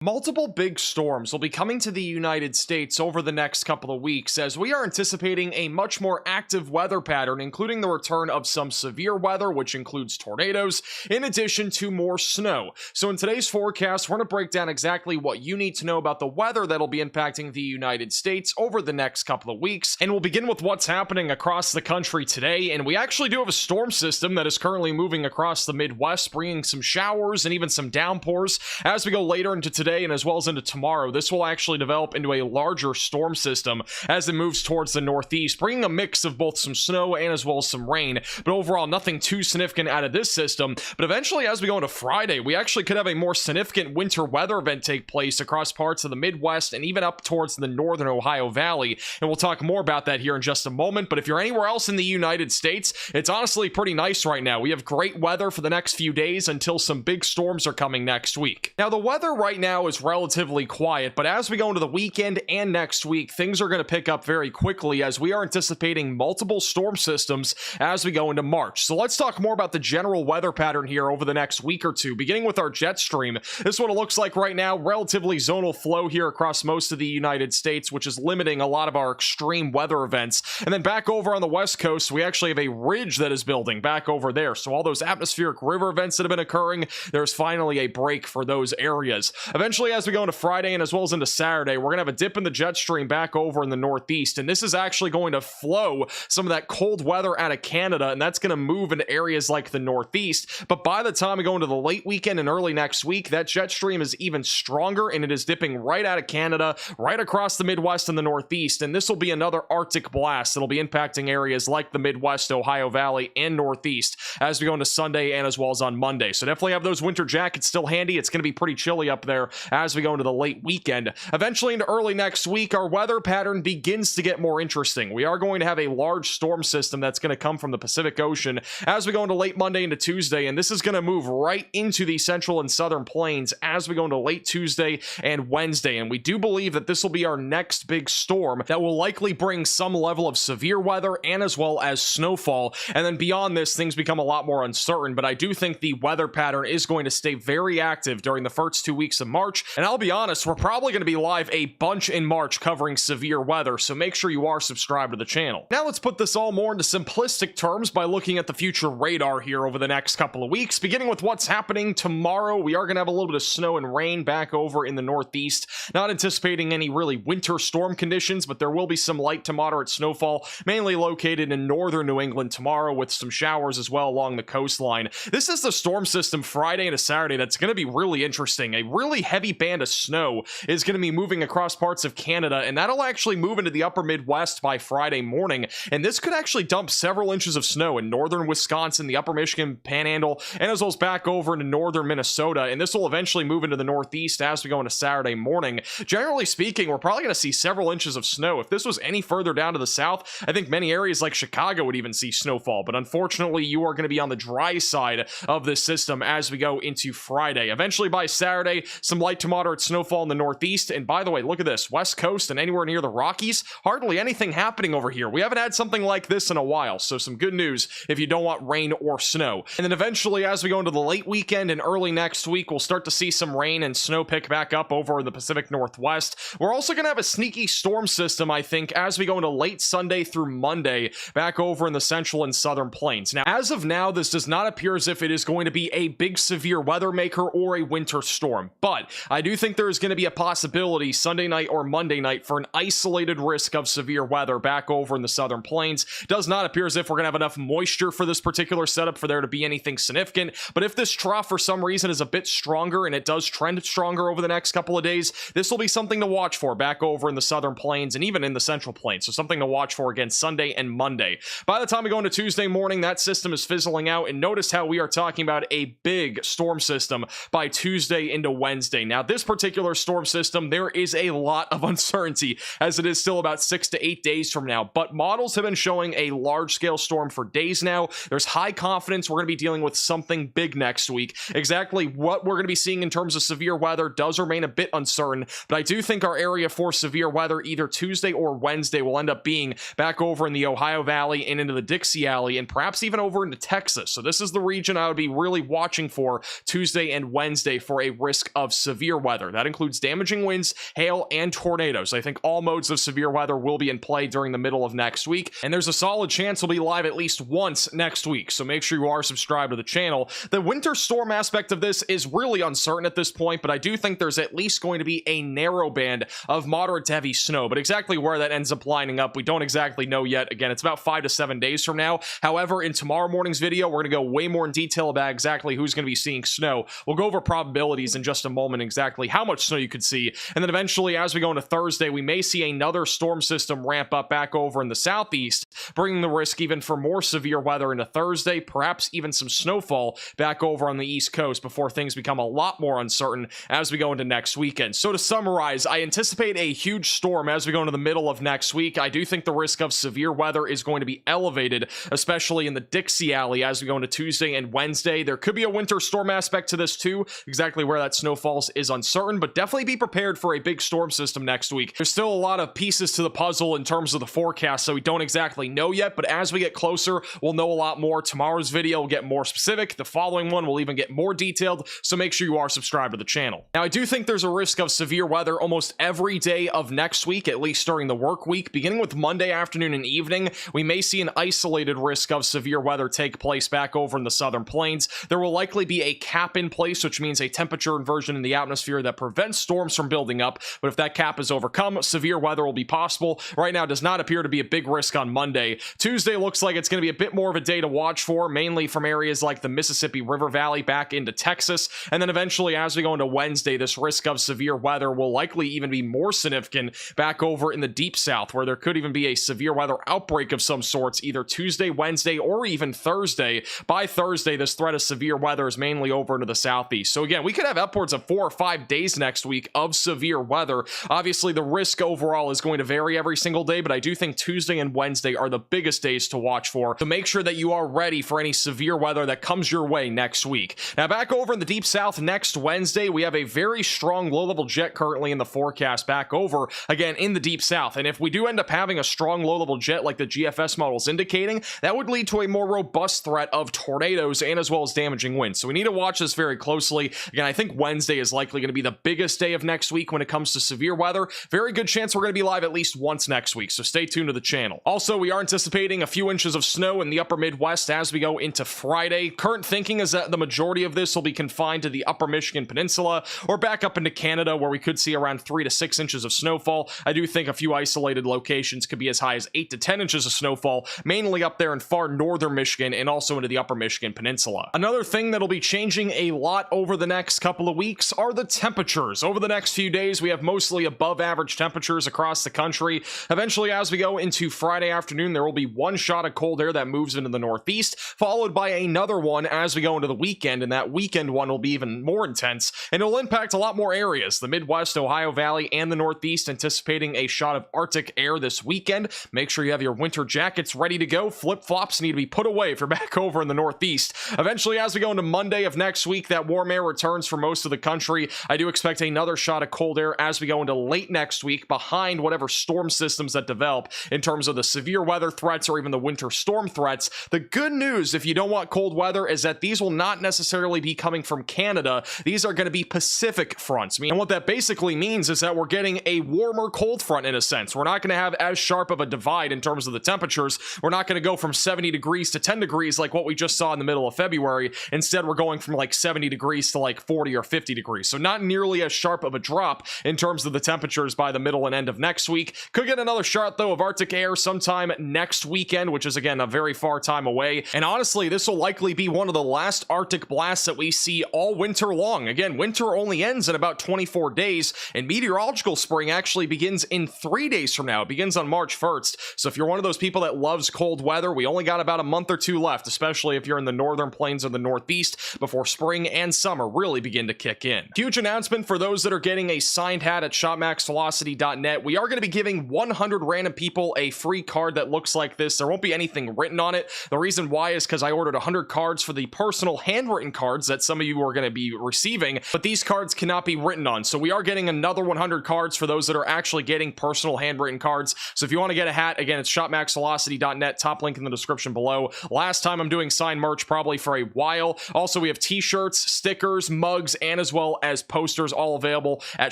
Multiple big storms will be coming to the United States over the next couple of weeks as we are anticipating a much more active weather pattern, including the return of some severe weather, which includes tornadoes, in addition to more snow. So in today's forecast, we're going to break down exactly what you need to know about the weather that'll be impacting the United States over the next couple of weeks. And we'll begin with what's happening across the country today. And we actually do have a storm system that is currently moving across the Midwest, bringing some showers and even some downpours as we go later into today and as well as into tomorrow. This will actually develop into a larger storm system as it moves towards the northeast, bringing a mix of both some snow and as well as some rain. But overall, nothing too significant out of this system. But eventually, as we go into Friday, we actually could have a more significant winter weather event take place across parts of the Midwest and even up towards the northern Ohio Valley. And we'll talk more about that here in just a moment. But if you're anywhere else in the United States, it's honestly pretty nice right now. We have great weather for the next few days until some big storms are coming next week. Now, the weather right now is relatively quiet, but as we go into the weekend and next week, things are going to pick up very quickly as we are anticipating multiple storm systems as we go into March. So let's talk more about the general weather pattern here over the next week or two, beginning with our jet stream. This is what it looks like right now. Relatively zonal flow here across most of the United States, which is limiting a lot of our extreme weather events. And then back over on the West Coast, we actually have a ridge that is building back over there. So all those atmospheric river events that have been occurring, there's finally a break for those areas. Eventually, as we go into Friday and as well as into Saturday, we're going to have a dip in the jet stream back over in the northeast, and this is actually going to flow some of that cold weather out of Canada, and that's going to move into areas like the northeast. But by the time we go into the late weekend and early next week, that jet stream is even stronger, and it is dipping right out of Canada, right across the Midwest and the northeast, and this will be another Arctic blast that'll be impacting areas like the Midwest, Ohio Valley, and northeast as we go into Sunday and as well as on Monday. So definitely have those winter jackets still handy. It's going to be pretty chilly up there as we go into the late weekend. Eventually into early next week, our weather pattern begins to get more interesting. We are going to have a large storm system that's going to come from the Pacific Ocean as we go into late Monday into Tuesday, and this is going to move right into the central and southern plains as we go into late Tuesday and Wednesday. And we do believe that this will be our next big storm that will likely bring some level of severe weather and as well as snowfall. And then beyond this, things become a lot more uncertain, but I do think the weather pattern is going to stay very active during the first 2 weeks of March. And I'll be honest, we're probably going to be live a bunch in March covering severe weather, so make sure you are subscribed to the channel. Now let's put this all more into simplistic terms by looking at the future radar here over the next couple of weeks, beginning with what's happening tomorrow. We are going to have a little bit of snow and rain back over in the northeast. Not anticipating any really winter storm conditions, but there will be some light to moderate snowfall, mainly located in northern New England tomorrow, with some showers as well along the coastline. This is the storm system Friday and a Saturday that's going to be really interesting. A really heavy band of snow is going to be moving across parts of Canada, and that'll actually move into the upper Midwest by Friday morning, and this could actually dump several inches of snow in northern Wisconsin, the upper Michigan Panhandle, and as well as back over into northern Minnesota, and this will eventually move into the northeast as we go into Saturday morning. Generally speaking, we're probably going to see several inches of snow. If this was any further down to the south, I think many areas like Chicago would even see snowfall, but unfortunately, you are going to be on the dry side of this system as we go into Friday. Eventually, by Saturday, some light to moderate snowfall in the northeast, and by the way, look at this, West Coast and anywhere near the Rockies, hardly anything happening over here. We haven't had something like this in a while, so some good news if you don't want rain or snow. And then eventually, as we go into the late weekend and early next week, we'll start to see some rain and snow pick back up over in the Pacific Northwest. We're also going to have a sneaky storm system, I think, as we go into late Sunday through Monday, back over in the central and southern plains. Now, as of now, this does not appear as if it is going to be a big severe weather maker or a winter storm, but I do think there is going to be a possibility Sunday night or Monday night for an isolated risk of severe weather back over in the southern plains. Does not appear as if we're going to have enough moisture for this particular setup for there to be anything significant, but if this trough for some reason is a bit stronger and it does trend stronger over the next couple of days, this will be something to watch for back over in the southern plains and even in the central plains, so something to watch for again Sunday and Monday. By the time we go into Tuesday morning, that system is fizzling out, and notice how we are talking about a big storm system by Tuesday into Wednesday. Now, this particular storm system, there is a lot of uncertainty as it is still about 6 to 8 days from now, but models have been showing a large-scale storm for days now. There's high confidence we're going to be dealing with something big next week. Exactly what we're going to be seeing in terms of severe weather does remain a bit uncertain, but I do think our area for severe weather either Tuesday or Wednesday will end up being back over in the Ohio Valley and into the Dixie Alley and perhaps even over into Texas. So this is the region I would be really watching for Tuesday and Wednesday for a risk of severe severe weather. That includes damaging winds, hail, and tornadoes. I think all modes of severe weather will be in play during the middle of next week, and there's a solid chance we'll be live at least once next week, so make sure you are subscribed to the channel. The winter storm aspect of this is really uncertain at this point, but I do think there's at least going to be a narrow band of moderate to heavy snow, but exactly where that ends up lining up, we don't exactly know yet. Again, it's about 5 to 7 days from now. However, in tomorrow morning's video, we're going to go way more in detail about exactly who's going to be seeing snow. We'll go over probabilities in just a moment, exactly how much snow you could see, and then eventually, as we go into Thursday, we may see another storm system ramp up back over in the southeast, bringing the risk even for more severe weather into Thursday, perhaps even some snowfall back over on the East Coast before things become a lot more uncertain as we go into next weekend. So to summarize, I anticipate a huge storm as we go into the middle of next week. I do think the risk of severe weather is going to be elevated, especially in the Dixie Alley as we go into Tuesday and Wednesday. There could be a winter storm aspect to this too. Exactly where that snow falls is uncertain, but definitely be prepared for a big storm system next week. There's still a lot of pieces to the puzzle in terms of the forecast, so we don't exactly know yet, but as we get closer, we'll know a lot more. Tomorrow's video will get more specific. The following one will even get more detailed, so make sure you are subscribed to the channel. Now, I do think there's a risk of severe weather almost every day of next week, at least during the work week. Beginning with Monday afternoon and evening, we may see an isolated risk of severe weather take place back over in the southern plains. There will likely be a cap in place, which means a temperature inversion in the atmosphere that prevents storms from building up, but if that cap is overcome, severe weather will be possible. Right now, it does not appear to be a big risk on Monday. Tuesday looks like it's going to be a bit more of a day to watch for, mainly from areas like the Mississippi River Valley back into Texas, and then eventually, as we go into Wednesday, this risk of severe weather will likely even be more significant back over in the deep south, where there could even be a severe weather outbreak of some sorts, either Tuesday, Wednesday, or even Thursday. By Thursday, this threat of severe weather is mainly over into the southeast. So again, we could have upwards of 4 or 5 days next week of severe weather. Obviously, the risk overall is going to vary every single day, but I do think Tuesday and Wednesday are the biggest days to watch for. So make sure that you are ready for any severe weather that comes your way next week. Now, back over in the deep south next Wednesday, we have a very strong low-level jet currently in the forecast back over, again, in the deep south. And if we do end up having a strong low-level jet like the GFS model is indicating, that would lead to a more robust threat of tornadoes and as well as damaging winds. So we need to watch this very closely. Again, I think Wednesday is likely going to be the biggest day of next week when it comes to severe weather. Very good chance we're going to be live at least once next week, so stay tuned to the channel. Also, we are anticipating a few inches of snow in the upper Midwest as we go into Friday. Current thinking is that the majority of this will be confined to the upper Michigan Peninsula or back up into Canada, where we could see around 3 to 6 inches of snowfall. I do think a few isolated locations could be as high as 8 to 10 inches of snowfall, mainly up there in far northern Michigan and also into the upper Michigan Peninsula. Another thing that'll be changing a lot over the next couple of weeks are the temperatures. Over the next few days, we have mostly above average temperatures across the country. Eventually, as we go into Friday afternoon, there will be one shot of cold air that moves into the northeast, followed by another one as we go into the weekend, and that weekend one will be even more intense, and it'll impact a lot more areas. The Midwest, Ohio Valley, and the Northeast anticipating a shot of Arctic air this weekend. Make sure you have your winter jackets ready to go. Flip-flops need to be put away if you're back over in the Northeast. Eventually, as we go into Monday of next week, that warm air returns for most of the country. I do expect another shot of cold air as we go into late next week, behind whatever storm systems that develop in terms of the severe weather threats or even the winter storm threats. The good news, if you don't want cold weather, is that these will not necessarily be coming from Canada. These are going to be Pacific fronts. And what that basically means is that we're getting a warmer cold front in a sense. We're not going to have as sharp of a divide in terms of the temperatures. We're not going to go from 70 degrees to 10 degrees like what we just saw in the middle of February. Instead, we're going from like 70 degrees to like 40 or 50 degrees. So not nearly as sharp of a drop in terms of the temperatures by the middle and end of next week. Could get another shot though of Arctic air sometime next weekend, which is again a very far time away. And honestly, this will likely be one of the last Arctic blasts that we see all winter long. Again, winter only ends in about 24 days, and meteorological spring actually begins in 3 days from now. It begins on March 1st. So if you're one of those people that loves cold weather, we only got about a month or two left, especially if you're in the northern plains or the Northeast, before spring and summer really begin to kick in. Huge announcement for those that are getting a signed hat at shopmaxvelocity.net. We are going to be giving 100 random people a free card that looks like this. There won't be anything written on it. The reason why is because I ordered 100 cards for the personal handwritten cards that some of you are going to be receiving, but these cards cannot be written on. So we are getting another 100 cards for those that are actually getting personal handwritten cards. So if you want to get a hat, again, it's shopmaxvelocity.net, top link in the description below. Last time I'm doing signed merch probably for a while. Also, we have t-shirts, stickers, mugs, and as well as posters, all available at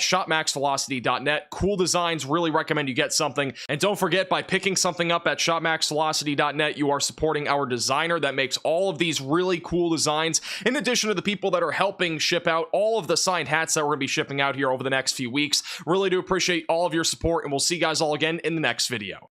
shopmaxvelocity.net. Cool designs, really recommend you get something. And don't forget, by picking something up at shopmaxvelocity.net, you are supporting our designer that makes all of these really cool designs, in addition to the people that are helping ship out all of the signed hats that we're going to be shipping out here over the next few weeks. Really do appreciate all of your support, and we'll see you guys all again in the next video.